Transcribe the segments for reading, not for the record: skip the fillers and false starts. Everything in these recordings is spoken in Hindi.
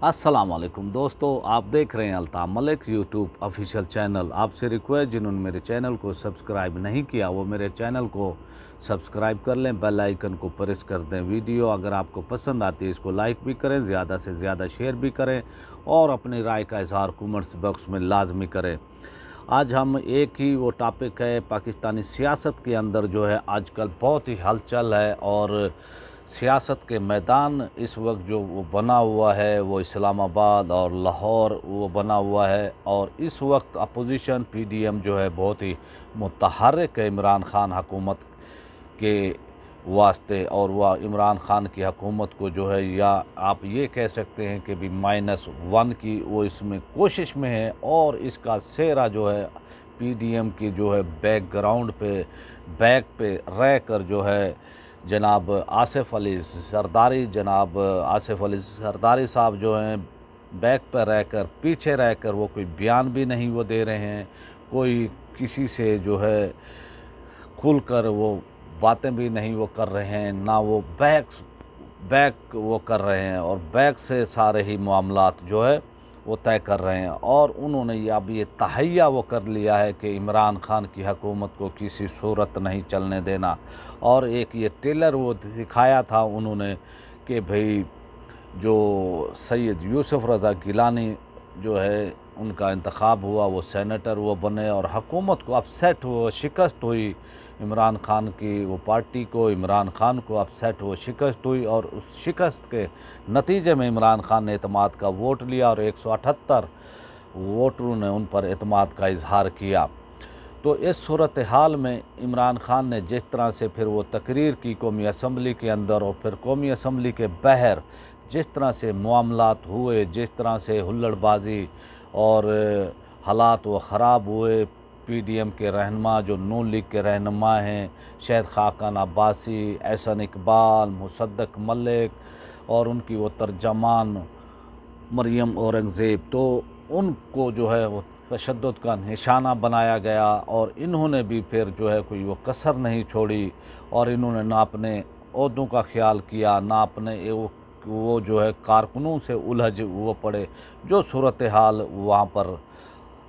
अस्सलाम वालेकुम दोस्तों, आप देख रहे हैं Altaf Malik YouTube official channel. आपसे रिक्वेस्ट, जिन्होंने मेरे चैनल को सब्सक्राइब नहीं किया वो मेरे चैनल को सब्सक्राइब कर लें, बेल आइकन को प्रेस कर दें। वीडियो अगर आपको पसंद आती है इसको लाइक भी करें, ज़्यादा से ज़्यादा शेयर भी करें और अपनी राय का इज़हार कमेंट्स बॉक्स में लाजमी करें। आज हम एक ही वो टॉपिक है, पाकिस्तानी सियासत के अंदर जो है आजकल बहुत ही हलचल है और सियासत के मैदान इस वक्त जो वो बना हुआ है वो इस्लामाबाद और लाहौर वो बना हुआ है। और इस वक्त अपोजिशन पीडीएम जो है बहुत ही मुतहर्रिक है इमरान खान हुकूमत के वास्ते, और वह इमरान खान की हुकूमत को जो है, या आप ये कह सकते हैं कि भी -1 की वो इसमें कोशिश में है। और इसका सेहरा जो है पीडीएम की जो है बैकग्राउंड पे बैक पे रह कर जो है जनाब आसिफ अली ज़रदारी साहब जो हैं बैक पर रहकर, पीछे रहकर वो कोई बयान भी नहीं वो दे रहे हैं, कोई किसी से जो है खुलकर वो बातें भी नहीं वो कर रहे हैं, ना वो बैक वो कर रहे हैं और बैक से सारे ही मामलात जो है वो तय कर रहे हैं। और उन्होंने अब ये तहैया वो कर लिया है कि इमरान खान की हुकूमत को किसी सूरत नहीं चलने देना। और एक ये टेलर वो दिखाया था उन्होंने कि भाई जो सैयद यूसुफ रज़ा गिलानी जो है उनका इंतखाब हुआ, वो सेनेटर वो बने और हुकूमत को अपसेट हो शिकस्त हुई, इमरान खान की वो पार्टी को, इमरान खान को अपसेट हो शिकस्त हुई। और उस शिकस्त के नतीजे में इमरान खान ने एतमाद का वोट लिया और 178 वोटरों ने उन पर एतमाद का इजहार किया। तो इस सूरत हाल में इमरान खान ने जिस तरह से फिर वो तकरीर की कौमी असम्बली के अंदर और फिर कौमी असम्बली के बाहर जिस तरह से मामलात हुए, जिस तरह से हुल्लड़बाजी और हालात वो ख़राब हुए, पीडीएम के रहनुमा जो नून लीग के रहनुमा हैं, शहीद खाकान अब्बासी, एहसन इकबाल, मुसद्दक मलिक और उनकी वो तर्जमान मरियम औरंगज़ेब, तो उनको जो है वो तशद्दुद का निशाना बनाया गया। और इन्होंने भी फिर जो है कोई वो कसर नहीं छोड़ी और इन्होंने ना अपने ओहदों का ख्याल किया, ना अपने वो जो है कारकुनों से उलझ वो पड़े, जो सूरत हाल वहाँ पर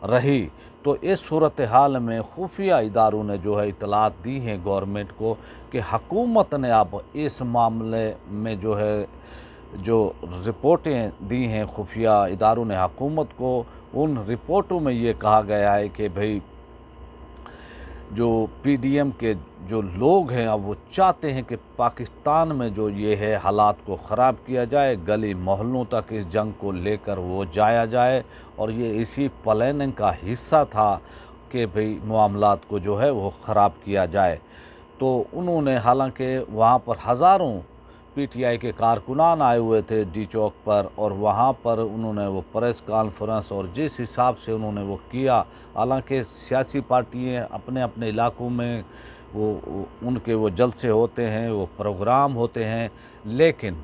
रही। तो इस सूरत हाल में खुफिया इदारों ने जो है इतलात दी हैं गवर्नमेंट को कि हुकूमत ने अब इस मामले में जो है जो रिपोर्टें दी हैं खुफिया इदारों ने हुकूमत को, उन रिपोर्टों में ये कहा गया है कि भाई जो पीडीएम के जो लोग हैं अब वो चाहते हैं कि पाकिस्तान में जो ये है हालात को ख़राब किया जाए, गली मोहल्लों तक इस जंग को लेकर वो जाया जाए। और ये इसी प्लानिंग का हिस्सा था कि भाई मामलात को जो है वो ख़राब किया जाए। तो उन्होंने, हालांकि वहाँ पर हज़ारों पीटीआई के कारकुनान आए हुए थे डी चौक पर, और वहाँ पर उन्होंने वो प्रेस कॉन्फ्रेंस और जिस हिसाब से उन्होंने वो किया, हालांकि सियासी पार्टियाँ अपने अपने इलाकों में वो उनके वो जलसे होते हैं, वो प्रोग्राम होते हैं, लेकिन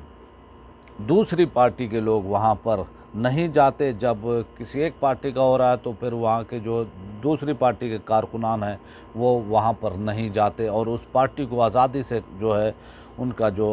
दूसरी पार्टी के लोग वहाँ पर नहीं जाते। जब किसी एक पार्टी का हो रहा है तो फिर वहाँ के जो दूसरी पार्टी के कारकुनान हैं वो वहाँ पर नहीं जाते और उस पार्टी को आज़ादी से जो है उनका जो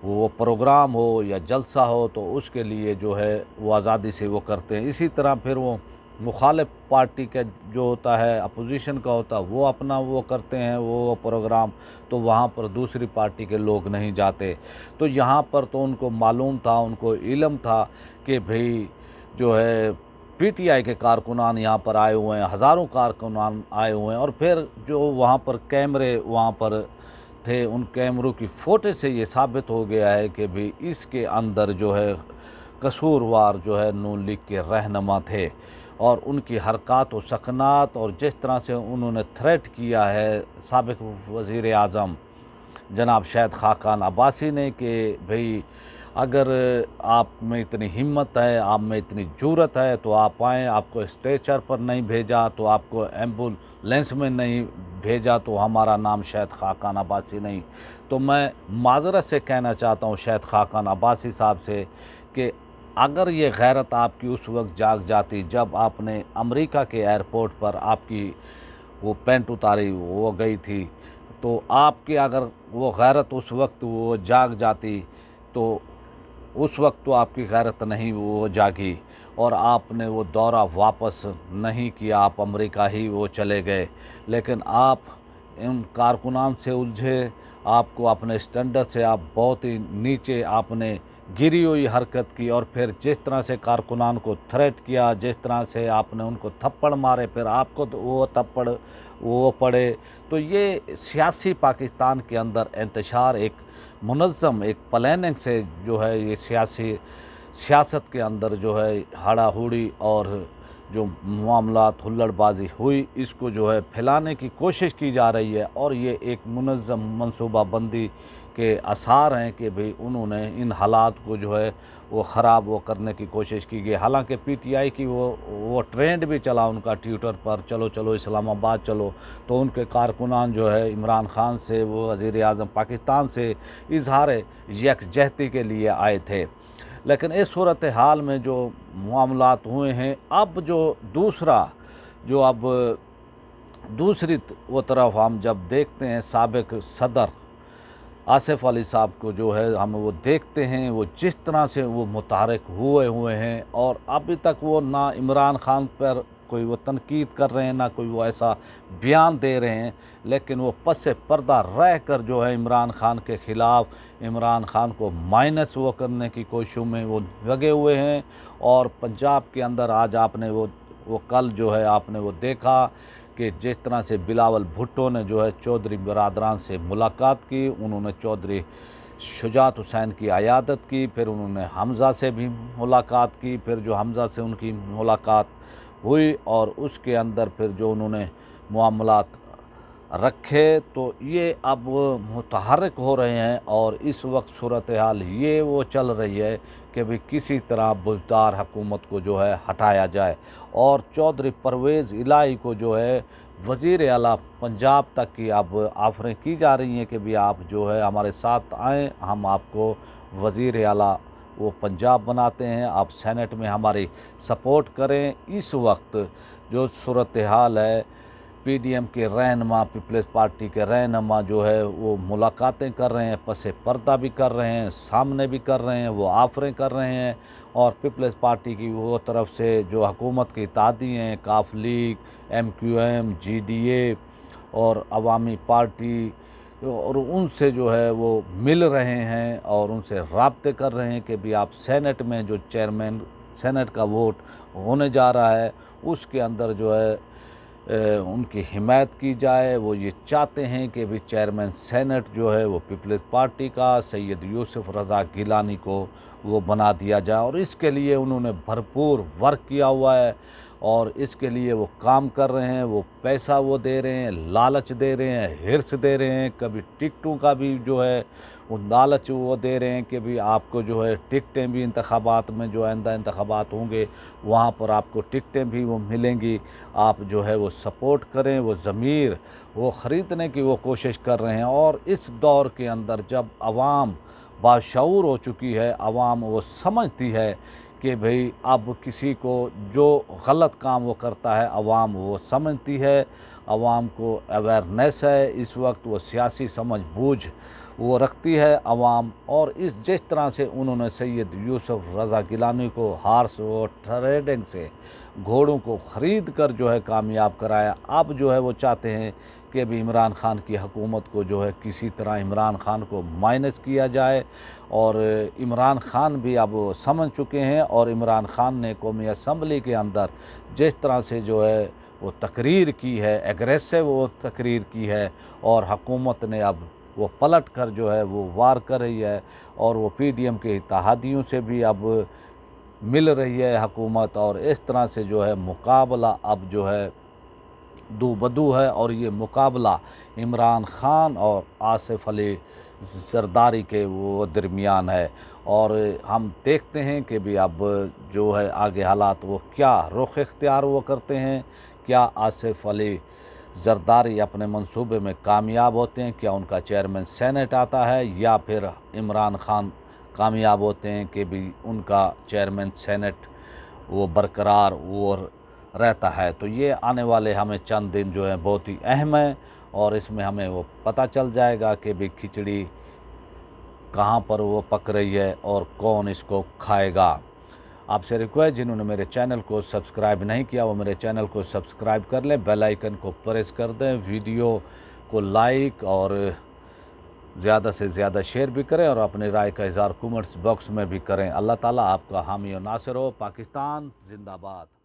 वो प्रोग्राम हो या जलसा हो तो उसके लिए जो है वो आज़ादी से वो करते हैं। इसी तरह फिर वो मुखालिफ पार्टी का जो होता है, अपोजिशन का होता है, वो अपना वो करते हैं वो प्रोग्राम, तो वहाँ पर दूसरी पार्टी के लोग नहीं जाते। तो यहाँ पर तो उनको मालूम था, उनको इल्म था कि भाई जो है पीटीआई के कारकुनान यहाँ पर आए हुए हैं, हज़ारों कारकुनान आए हुए हैं। और फिर जो वहाँ पर कैमरे वहाँ पर थे, उन कैमरों की फ़ोटेज से ये साबित हो गया है कि भाई इसके अंदर जो है कसूरवार जो है नून लीग के रहनुमा थे और उनकी हरकत व सकनात और जिस तरह से उन्होंने थ्रेट किया है साबिक़ वज़ीर आज़म जनाब शहीद खाकान अब्बासी ने कि भाई अगर आप में इतनी हिम्मत है, आप में इतनी जुर्रत है तो आप आएँ, आपको स्ट्रेचर पर नहीं भेजा तो आपको एम्बुलेंस में नहीं भेजा तो हमारा नाम शहीद खाकान अब्बासी नहीं। तो मैं माज़रत से कहना चाहता हूँ शहीद खाकान अब्बासी साहब से कि अगर ये गैरत आपकी उस वक्त जाग जाती जब आपने अमेरिका के एयरपोर्ट पर आपकी वो पैंट उतारी वो गई थी, तो आपकी अगर वो गैरत उस वक्त वो जाग जाती तो उस वक्त तो आपकी गैरत नहीं वो जागी और आपने वो दौरा वापस नहीं किया, आप अमेरिका ही वो चले गए। लेकिन आप इन कारकुनान से उलझे, आपको अपने स्टैंडर्ड से आप बहुत ही नीचे आपने गिरी हुई हरकत की, और फिर जिस तरह से कारकुनान को थ्रेट किया, जिस तरह से आपने उनको थप्पड़ मारे, फिर आपको तो वो थप्पड़ वो पड़े। तो ये सियासी पाकिस्तान के अंदर इंतशार एक मुनज़्ज़म एक प्लानिंग से जो है ये सियासत के अंदर जो है हाड़ा-हुड़ी और जो मामलात हुल्लड़बाज़ी हुई, इसको जो है फैलाने की कोशिश की जा रही है। और ये एक मुनज़्ज़म मनसूबाबंदी के आसार हैं कि भाई उन्होंने इन हालात को जो है वो ख़राब वो करने की कोशिश की गई। हालांकि पीटीआई की वो ट्रेंड भी चला उनका ट्विटर पर, चलो चलो इस्लामाबाद चलो, तो उनके कारकुनान जो है इमरान खान से, वो वज़ीर आज़म पाकिस्तान से इजहार यकजहती के लिए आए थे। लेकिन इस सूरत हाल में जो मामलात हुए हैं, अब जो दूसरी वो तरफ हम जब देखते हैं, साबिक सदर आसिफ अली साहब को जो है हम वो देखते हैं, वो जिस तरह से वो मुतहर्रिक हुए हैं, और अभी तक वो ना इमरान खान पर कोई वो तनकीद कर रहे हैं, ना कोई वो ऐसा बयान दे रहे हैं, लेकिन वो पस पर्दा रह कर जो है इमरान खान के ख़िलाफ़, इमरान खान को माइनस वो करने की कोशिशों में वो लगे हुए हैं। और पंजाब के अंदर आज आपने वो कल जो है आपने वो देखा कि जिस तरह से बिलावल भुट्टो ने जो है चौधरी बरादरान से मुलाकात की, उन्होंने चौधरी शुजात हुसैन की अयादत की, फिर उन्होंने हमज़ा से भी मुलाकात की, फिर जो हमज़ा से उनकी मुलाकात हुई और उसके अंदर फिर जो उन्होंने मामलात रखे, तो ये अब मुतहर्रिक हो रहे हैं। और इस वक्त सूरत हाल ये वो चल रही है कि भी किसी तरह बुज़दार हुकूमत को जो है हटाया जाए, और चौधरी परवेज़ इलाही को जो है वज़ीर आला पंजाब तक की अब ऑफ़रें की जा रही हैं कि भी आप जो है हमारे साथ आएँ, हम आपको वज़ीर आला वो पंजाब बनाते हैं, आप सेनेट में हमारी सपोर्ट करें। इस वक्त जो सूरत हाल है, पीडीएम के रहनुमा, पीपल्स पार्टी के रहनुमा जो है वो मुलाकातें कर रहे हैं, पसे पर्दा भी कर रहे हैं, सामने भी कर रहे हैं, वो ऑफ़रें कर रहे हैं। और पीपल्स पार्टी की वो तरफ से जो हुकूमत की इत्तेहादी हैं, काफ लीग, एमक्यूएम, जीडीए और अवामी पार्टी, और उनसे जो है वो मिल रहे हैं और उनसे राब्ते कर रहे हैं कि भी आप सेनेट में जो चेयरमैन सेनेट का वोट होने जा रहा है, उसके अंदर जो है उनकी हिमायत की जाए। वो ये चाहते हैं कि भी चेयरमैन सेनेट जो है वो पीपल्स पार्टी का सैयद यूसुफ रज़ा गिलानी को वो बना दिया जाए, और इसके लिए उन्होंने भरपूर वर्क किया हुआ है और इसके लिए वो काम कर रहे हैं। वो पैसा वो दे रहे हैं, लालच दे रहे हैं, हिर्स दे रहे हैं, कभी टिकटों का भी जो है वो लालच वो दे रहे हैं कि भी आपको जो है टिकटें भी इंतखाबात में जो आइंदा इंतखाबात होंगे वहाँ पर आपको टिकटें भी वो मिलेंगी, आप जो है वो सपोर्ट करें। वो ज़मीर वो ख़रीदने की वो कोशिश कर रहे हैं। और इस दौर के अंदर जब आवाम बाशऊर हो चुकी है, आवाम वो समझती है कि भाई अब किसी को जो गलत काम वो करता है आवाम वो समझती है, आवाम को अवेयरनेस है, इस वक्त वो सियासी समझ बूझ वो रखती है आवाम। और इस जिस तरह से उन्होंने सैयद यूसुफ रज़ा गिलानी को हार्स और ट्रेडिंग से घोड़ों को ख़रीद कर जो है कामयाब कराया, अब जो है वो चाहते हैं कि भी इमरान खान की हुकूमत को जो है किसी तरह इमरान खान को माइनस किया जाए। और इमरान खान भी अब समझ चुके हैं, और इमरान खान ने कौमी असम्बली के अंदर जिस तरह से जो है वो तकरीर की है, एग्रेसिव वो तकरीर की है, और हुकूमत ने अब वो पलट कर जो है वो वार कर रही है, और वो पीडीएम के इत्तेहादियों से भी अब मिल रही है हुकूमत, और इस तरह से जो है मुकाबला अब जो है दो बदू है। और ये मुकाबला इमरान खान और आसिफ अली जरदारी के वो दरमियान है। और हम देखते हैं कि भी अब जो है आगे हालात वो क्या रुख इख्तियार वो करते हैं, क्या आसिफ अली जरदारी अपने मंसूबे में कामयाब होते हैं, क्या उनका चेयरमैन सेनेट आता है, या फिर इमरान खान कामयाब होते हैं कि भी उनका चेयरमैन सेनेट वो बरकरार वो रहता है। तो ये आने वाले हमें चंद दिन जो है बहुत ही अहम है, और इसमें हमें वो पता चल जाएगा कि भी खिचड़ी कहाँ पर वो पक रही है और कौन इसको खाएगा। आपसे रिक्वेस्ट, जिन्होंने मेरे चैनल को सब्सक्राइब नहीं किया वो मेरे चैनल को सब्सक्राइब कर लें, बेल आइकन को प्रेस कर दें, वीडियो को लाइक और ज़्यादा से ज़्यादा शेयर भी करें और अपनी राय का इज़हार कमेंट्स बॉक्स में भी करें। अल्लाह ताला आपका हामी और नासिर हो। पाकिस्तान जिंदाबाद।